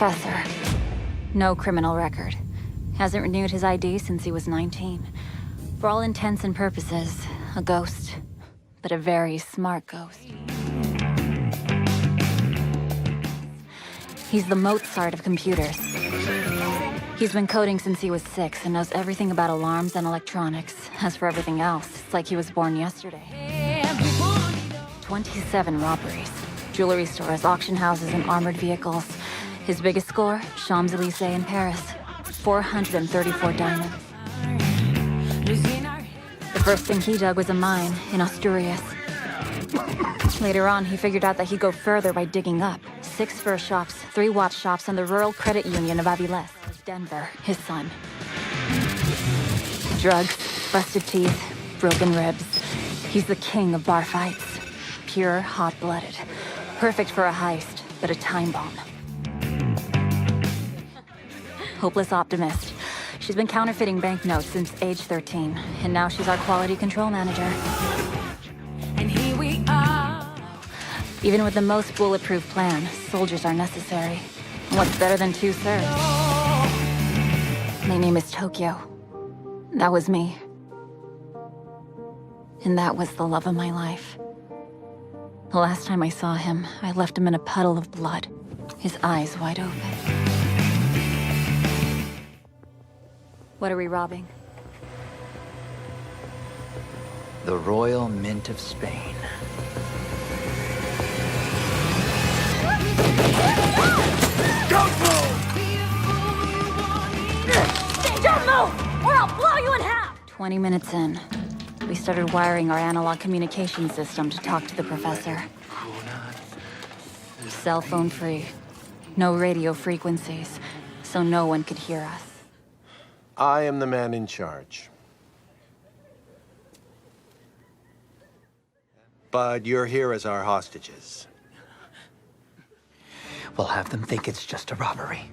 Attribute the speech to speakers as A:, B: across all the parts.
A: professor. No criminal record. Hasn't renewed his ID since he was 19. For all intents and purposes, a ghost. But a very smart ghost. He's the Mozart of computers. He's been coding since he was 6 and knows everything about alarms and electronics. As for everything else, it's like he was born yesterday. 27 robberies. Jewelry stores, auction houses, and armored vehicles. His biggest score, Champs-Élysées in Paris. 434 diamonds. The first thing he dug was a mine in Asturias. Later on, he figured out that he'd go further by digging up. 6 fur shops, 3 watch shops, and the Rural Credit Union of Avilés. Denver, his son. Drugs, busted teeth, broken ribs. He's the king of bar fights. Pure, hot-blooded. Perfect for a heist, but a time bomb. Hopeless optimist. She's been counterfeiting banknotes since age 13, and now she's our quality control manager. And here we are. Even with the most bulletproof plan, soldiers are necessary. And what's better than 2 serfs? My name is Tokyo. That was me. And that was the love of my life. The last time I saw him, I left him in a puddle of blood, his eyes wide open. What are we robbing?
B: The Royal Mint of Spain.
C: Don't move!
A: Don't move, or I'll blow you in half! 20 minutes in, we started wiring our analog communication system to talk to the professor. Cell phone free. No radio frequencies, so no one could hear us.
D: I am the man in charge. But you're here as our hostages.
B: We'll have them think it's just a robbery.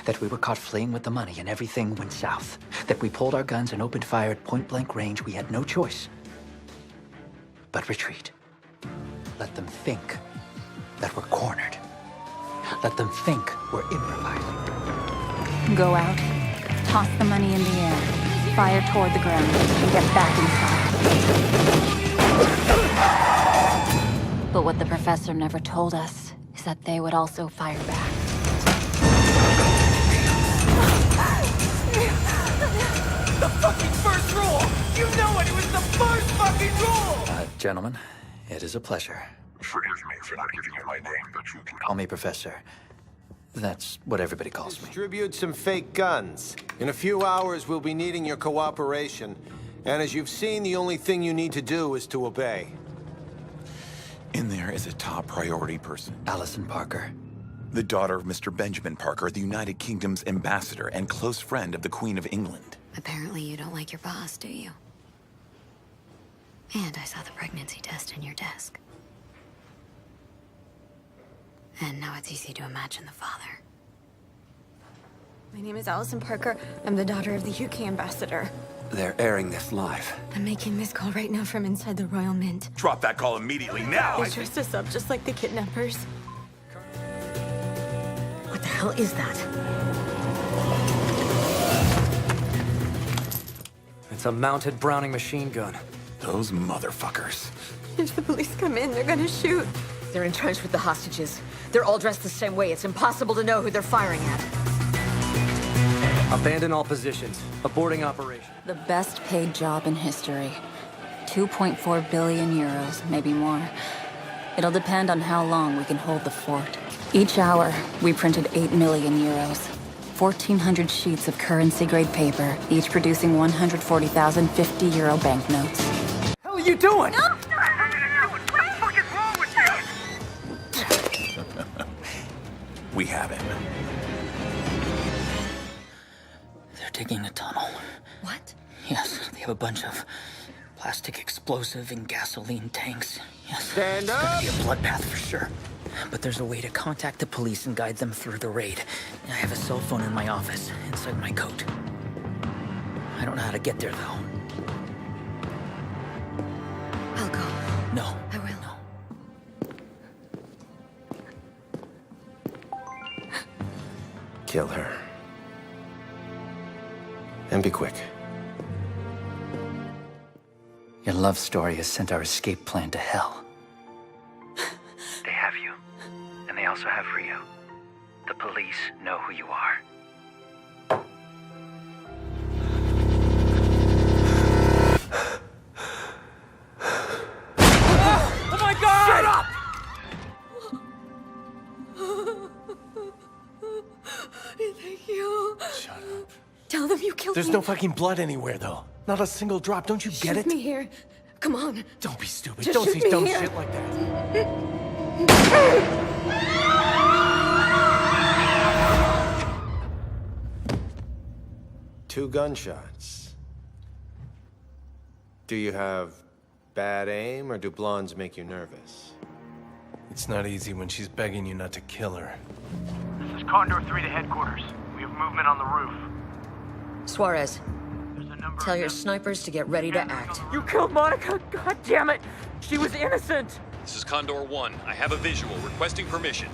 B: That we were caught fleeing with the money and everything went south. That we pulled our guns and opened fire at point-blank range. We had no choice but retreat. Let them think that we're cornered. Let them think we're improvising.
A: Go out, toss the money in the air, fire toward the ground, and get back inside. But what the professor never told us is that they would also fire back.
C: The fucking first rule! You know it! It was the first fucking rule!
B: Gentlemen, it is a pleasure.
E: Forgive me for not giving you my name, but you can
B: Call me Professor. That's what everybody calls me.
D: Distribute some fake guns. In a few hours, we'll be needing your cooperation. And as you've seen, the only thing you need to do is to obey.
E: In there is a top priority person.
B: Allison Parker.
E: The daughter of Mr. Benjamin Parker, the United Kingdom's ambassador and close friend of the Queen of England.
F: Apparently you don't like your boss, do you? And I saw the pregnancy test in your desk. And now it's easy to imagine the father.
G: My name is Allison Parker. I'm the daughter of the UK ambassador.
H: They're airing this live.
G: I'm making this call right now from inside the Royal Mint.
E: Drop that call immediately, now!
G: They dressed us up just like the kidnappers.
I: What the hell is that?
H: It's a mounted Browning machine gun.
E: Those motherfuckers.
G: If the police come in, they're gonna shoot.
I: They're entrenched with the hostages. They're all dressed the same way. It's impossible to know who they're firing at.
H: Abandon all positions. Aborting operation.
A: The best paid job in history. 2.4 billion euros, maybe more. It'll depend on how long we can hold the fort. Each hour, we printed 8 million euros. 1,400 sheets of currency-grade paper, each producing 140,000 50-euro banknotes.
H: What the hell are you doing?
E: What the fuck is wrong with you? We have him.
B: They're digging a tunnel.
I: What?
B: Yes, they have a bunch of plastic explosive and gasoline tanks. Yes,
D: Stand
B: it's
D: up!
B: gonna be a bloodbath for sure. But there's a way to contact the police and guide them through the raid. I have a cell phone in my office, inside my coat. I don't know how to get there, though.
F: I'll go.
B: No.
F: I will.
B: No.
D: Kill her. And be quick.
B: Your love story has sent our escape plan to hell. They have you. And they also have Rio. The police know who you are.
C: Oh my god! Shut up!
G: Thank you.
D: Shut up.
G: Tell them you killed
D: There's
G: me.
D: no fucking blood anywhere, though. Not a single drop. Don't you get it?
G: Shoot me here. Come on.
D: Don't be stupid.
G: Just
D: Don't
G: shoot
D: say
G: me
D: dumb
G: here.
D: shit like that. Two gunshots. Do you have bad aim, or do blondes make you nervous?
J: It's not easy when she's begging you not to kill her.
K: This is Condor 3 to headquarters. We have movement on the roof.
I: Suarez,
K: There's a number
I: tell
K: of
I: your
K: them.
I: snipers to get ready to act.
C: You killed Monica! God damn it! She was innocent!
L: This is Condor 1. I have a visual requesting permission.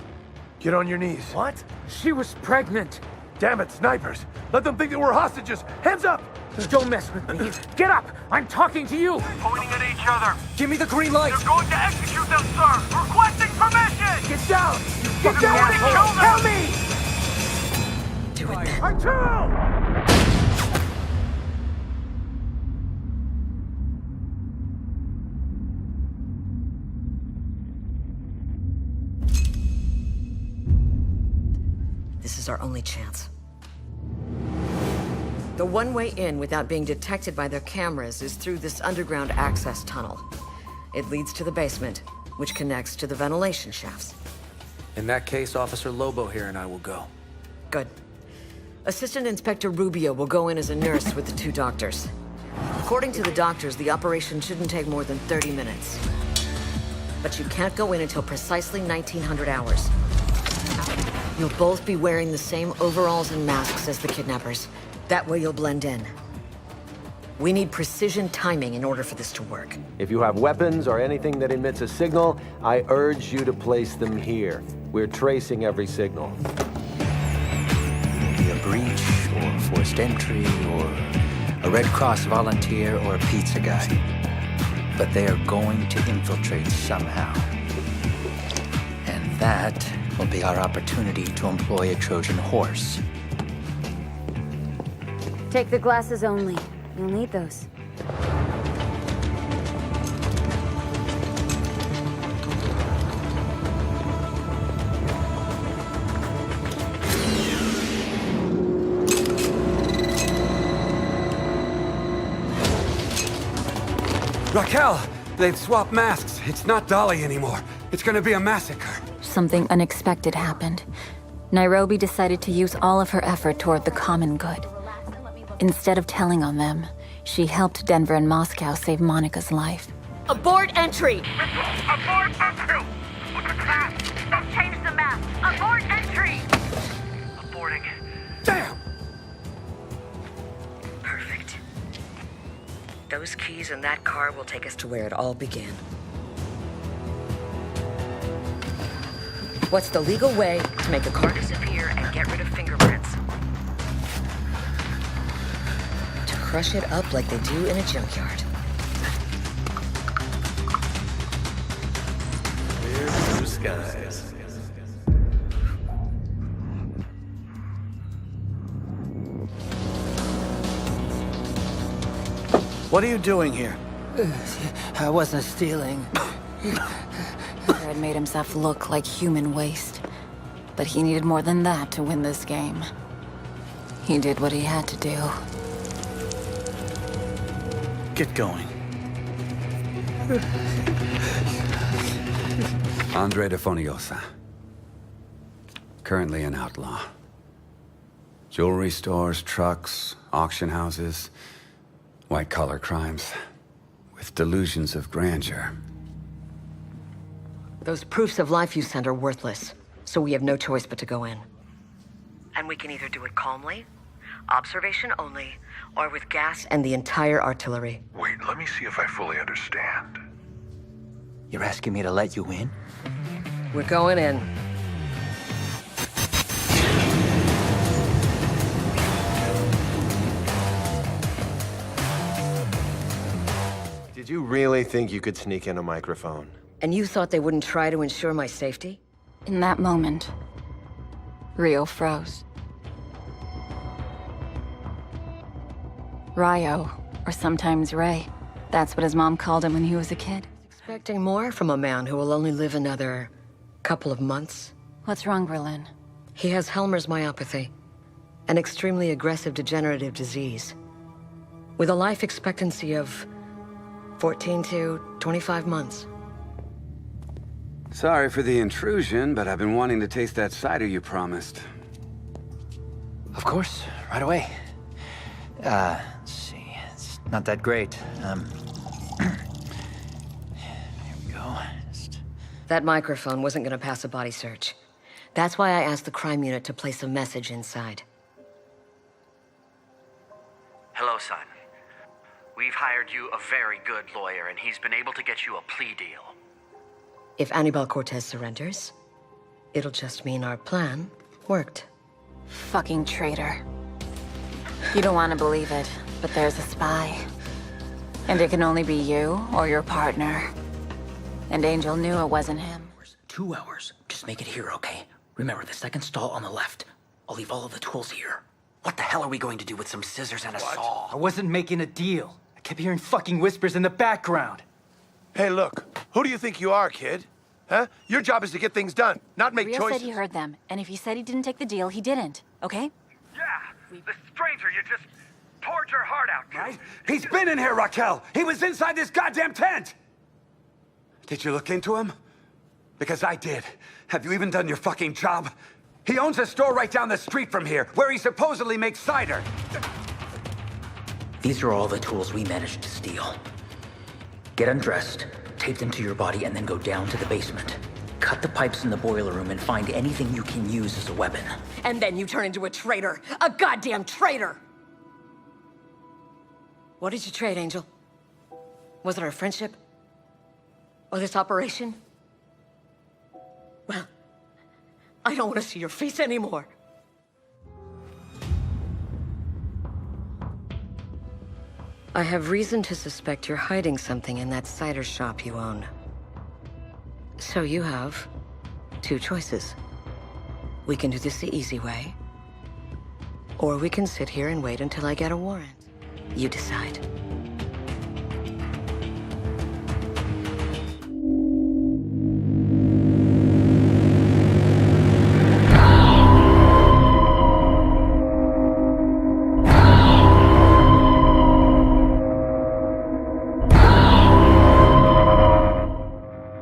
J: Get on your knees.
C: What? She was pregnant!
J: Damn it, snipers! Let them think that we're hostages! Hands up!
C: Don't mess with me! Get up! I'm talking to you!
K: Pointing at each other.
C: Give me the green light!
K: They're going to execute them, sir! Requesting permission!
C: Get down! Get
K: fucking
C: down!
K: want to kill them!
C: Help me!
I: Do it then.
C: Arturo!
I: This is our only chance. The one way in without being detected by their cameras is through this underground access tunnel. It leads to the basement, which connects to the ventilation shafts.
H: In that case, Officer Lobo here and I will go.
I: Good. Assistant Inspector Rubio will go in as a nurse with the two doctors. According to the doctors, the operation shouldn't take more than 30 minutes. But you can't go in until precisely 1900 hours. You'll both be wearing the same overalls and masks as the kidnappers. That way you'll blend in. We need precision timing in order for this to work.
D: If you have weapons or anything that emits a signal, I urge you to place them here. We're tracing every signal.
B: Be a breach, or forced entry, or a Red Cross volunteer, or a pizza guy. But they are going to infiltrate somehow. And that will be our opportunity to employ a Trojan horse.
A: Take the glasses only. You'll need those.
C: Raquel! They've swapped masks. It's not Dolly anymore. It's gonna be a massacre.
A: Something unexpected happened. Nairobi decided to use all of her effort toward the common good. Instead of telling on them, she helped Denver and Moscow save Monica's life.
I: Abort entry!
K: Abort entry! Look at that! They've changed the map! Abort entry! Aborting.
C: Damn!
I: Perfect. Those keys in that car will take us to where it all began. What's the legal way to make a car disappear and get rid of fingerprints? To crush it up like they do in a junkyard.
J: Clear blue skies.
B: What are you doing here? I wasn't stealing.
A: Fred made himself look like human waste. But he needed more than that to win this game. He did what he had to do.
B: Get going.
C: Andre de Foniosa. Currently an outlaw. Jewelry stores, trucks, auction houses, white-collar crimes, with delusions of grandeur.
I: Those proofs of life you sent are worthless, so we have no choice but to go in. And we can either do it calmly, observation only, or with gas and the entire artillery.
E: Wait, let me see if I fully understand.
B: You're asking me to let you in?
I: We're going in.
D: you really think you could sneak in a microphone?
I: And you thought they wouldn't try to ensure my safety?
A: In that moment, Rio froze. Ryo, or sometimes Ray. That's what his mom called him when he was a kid.
I: Expecting more from a man who will only live another couple of months?
A: What's wrong, Berlin?
I: He has Helmer's myopathy, an extremely aggressive degenerative disease, with a life expectancy of 14 to 25 months.
M: Sorry for the intrusion, but I've been wanting to taste that cider you promised.
B: Of course, right away. Let's see. It's not that great. Here we go.
I: That microphone wasn't gonna pass a body search. That's why I asked the crime unit to place a message inside.
N: Hello, son. We've hired you a very good lawyer, and he's been able to get you a plea deal.
I: If Anibal Cortez surrenders, it'll just mean our plan worked.
A: Fucking traitor. You don't want to believe it, but there's a spy. And it can only be you or your partner. And Angel knew it wasn't him.
B: 2 hours. Just make it here, okay? Remember, the second stall on the left. I'll leave all of the tools here.
N: What the hell are we going to do with some scissors and a saw?
C: I wasn't making a deal. I kept hearing fucking whispers in the background.
O: Hey, look. Who do you think you are, kid? Huh? Your job is to get things done, not make
A: Rio
O: choices.
A: said he heard them, and if he said he didn't take the deal, he didn't, okay?
K: Yeah, the stranger you just poured your heart out to.
M: Right? He's been in here, Raquel! He was inside this goddamn tent! Did you look into him? Because I did. Have you even done your fucking job? He owns a store right down the street from here, where he supposedly makes cider.
B: These are all the tools we managed to steal. Get undressed, tape them to your body, and then go down to the basement. Cut the pipes in the boiler room and find anything you can use as a weapon.
I: And then you turn into a traitor. A goddamn traitor! What did you trade, Angel? Was it our friendship? Or this operation? Well, I don't want to see your face anymore. I have reason to suspect you're hiding something in that cider shop you own. So you have 2 choices. We can do this the easy way, or we can sit here and wait until I get a warrant. You decide.